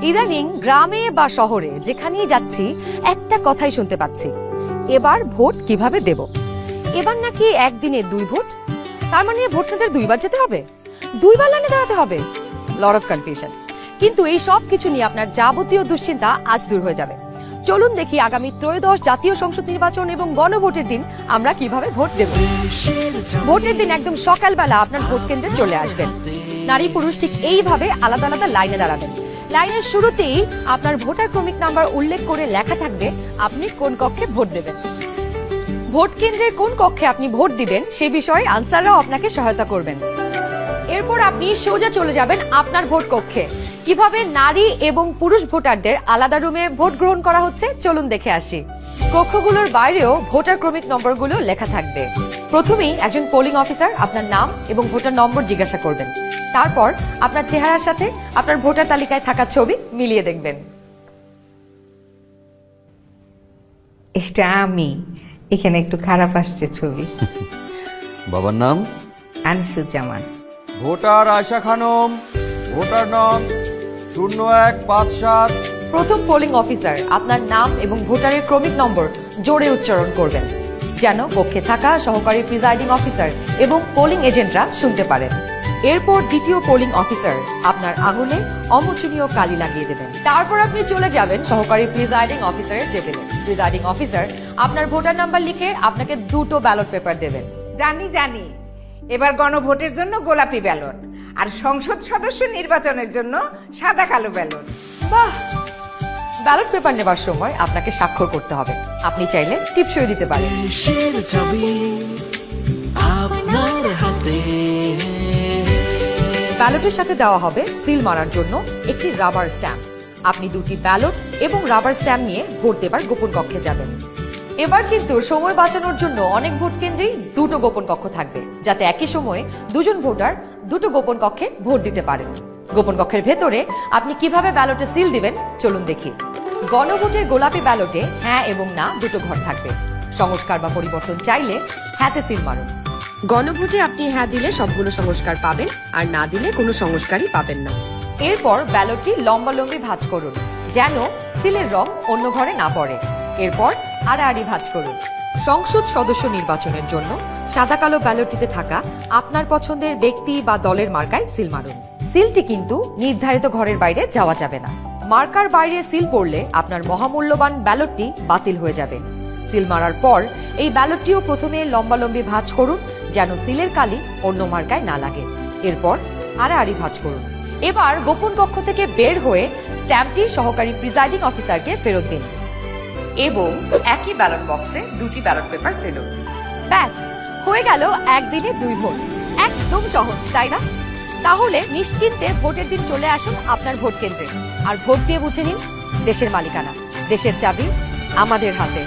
ইদানিং গ্রামে বা শহরে যেখানেই যাচ্ছি একটা কথাই শুনতে পাচ্ছি, এবার ভোট কিভাবে দেব। এবার নাকি একদিনে 2 ভোট, তার মানে ভোট সেন্টার 2 বার যেতে হবে, 2 বার লাইনে দাঁড়াতে হবে। Lot of confusion. কিন্তু এই সব কিছু নিয়ে আপনার যাবতীয় দুশ্চিন্তা আজ দূর হয়ে যাবে। চলুন দেখি আগামী ত্রয়োদশ জাতীয় সংসদ নির্বাচন এবং গণভোটের দিন আমরা কিভাবে ভোট দেব। ভোটের দিন একদম সকালবেলা আপনার ভোট কেন্দ্রে চলে আসবেন। নারী পুরুষ ঠিক এইভাবে আলাদা আলাদা লাইনে দাঁড়াবেন। লাইনের শুরুতেই আপনার ভোটার ক্রমিক নাম্বার উল্লেখ করে লেখা থাকবে আপনি কোন কক্ষে ভোট দেবেন। ভোট কেন্দ্রের কোন কক্ষে আপনি ভোট দিবেন সে বিষয়ে আনসাররাও আপনাকে সহায়তা করবেন। এরপর আপনি সোজা চলে যাবেন আপনার ভোট কক্ষে। কিভাবে নারী এবং পুরুষ ভোটারদের আলাদা রুমে ভোট গ্রহণ করা হচ্ছে চলুন দেখে আসি। কক্ষগুলোর বাইরেও ভোটার ক্রমিক নম্বরগুলো লেখা থাকবে। প্রথমেই একজন পোলিং অফিসার আপনার নাম এবং ভোটার নম্বর জিজ্ঞাসা করবেন। তারপর আপনার চেহারার সাথে আপনার ভোটার তালিকায় থাকা ছবি মিলিয়ে দেখবেন। এটা আমি, এখানে একটু খারাপ আসছে ছবি। বাবার নাম আনিসুজ্জামান। ভোটার আয়শা খানম, ভোটার নং 0157। প্রথম পোলিং অফিসার আপনার নাম এবং ভোটারের ক্রমিক নম্বর জোরে উচ্চারণ করবেন, যেন কক্ষে থাকা সহকারী প্রিজাইডিং অফিসার এবং পোলিং এজেন্টরা শুনতে পারেন। এরপর দ্বিতীয় পোলিং অফিসার আপনার আঙুলে অমোচনীয় কালি লাগিয়ে দেবেন। তারপর আপনি চলে যাবেন সহকারী প্রিজাইডিং অফিসারের টেবিলে। প্রিজাইডিং অফিসার আপনার ভোটার নাম্বার লিখে আপনাকে 2টো ব্যালট পেপার দেবেন। জানি এবার গণভোটের জন্য গোলাপি ব্যালট আর সংসদ সদস্য নির্বাচনের জন্য সাদা কালো ব্যালট। বাহ! ব্যালট পেপার নেবার সময় আপনাকে স্বাক্ষর করতে হবে। আপনি চাইলে টিপসই দিতে পারেন। দেশের ছবি আপনার হাতে। ব্যালটের সাথে দেওয়া হবে সিল মারার জন্য একটি রাবার স্ট্যাম্প। আপনি 2টি ব্যালট এবং রাবার স্ট্যাম্প নিয়ে ভোট দেবার গোপন কক্ষে যাবেন। এবার কিন্তু সময় বাঁচানোর জন্য অনেক ভোট কেন্দ্রেই 2টো গোপন কক্ষ থাকবে, যাতে একই সময়ে 2জন ভোটার 2টো গোপন কক্ষে ভোট দিতে পারেন। গোপন কক্ষের ভেতরে আপনি কিভাবে ব্যালটে সিল দিবেন চলুন দেখি। গণভোটের গোলাপি ব্যালটে হ্যাঁ এবং না 2টো ঘর থাকবে। সংস্কার বা পরিবর্তন চাইলে হ্যাঁতে সিল মারুন। গণভোটে আপনি হ্যাঁ দিলে সবগুলো সংস্কার পাবেন, আর না দিলে কোনো সংস্কারই পাবেন না। এরপর ব্যালটটি লম্বালম্বি ভাঁজ করুন, যেন সিলের রং অন্য ঘরে না পড়ে। এরপর আড়াআড়ি ভাঁজ করুন। সংসদ সদস্য নির্বাচনের জন্য সাদা কালো ব্যালটটিতে থাকা আপনার পছন্দের ব্যক্তি বা দলের মার্কায় সিল মারুন। সিলটি কিন্তু নির্ধারিত ঘরের বাইরে যাওয়া যাবে না। মার্কার বাইরে সিল পড়লে আপনার মহামূল্যবান ব্যালটটি বাতিল হয়ে যাবে। সিল মারার পর এই ব্যালটটিও প্রথমে লম্বালম্বি ভাঁজ করুন, যেন সিলের কালি অন্য মার্কায় না লাগে। এরপর আড়াআড়ি ভাঁজ করুন। এবার গোপন কক্ষ থেকে বের হয়ে স্ট্যাম্পটি সহকারী প্রিজাইডিং অফিসারকে ফেরত দিন এবং একই ব্যালট বক্সে 2টি ব্যালট পেপার ফেলুন। ব্যাস, হয়ে গেল একদিনে 2 ভোট। একদম সহজ, তাই না? তাহলে নিশ্চিন্তে ভোটের দিন চলে আসুন আপনার ভোট কেন্দ্রে আর ভোট দিয়ে বুঝে নিন দেশের মালিকানা। দেশের চাবি আমাদের হাতে।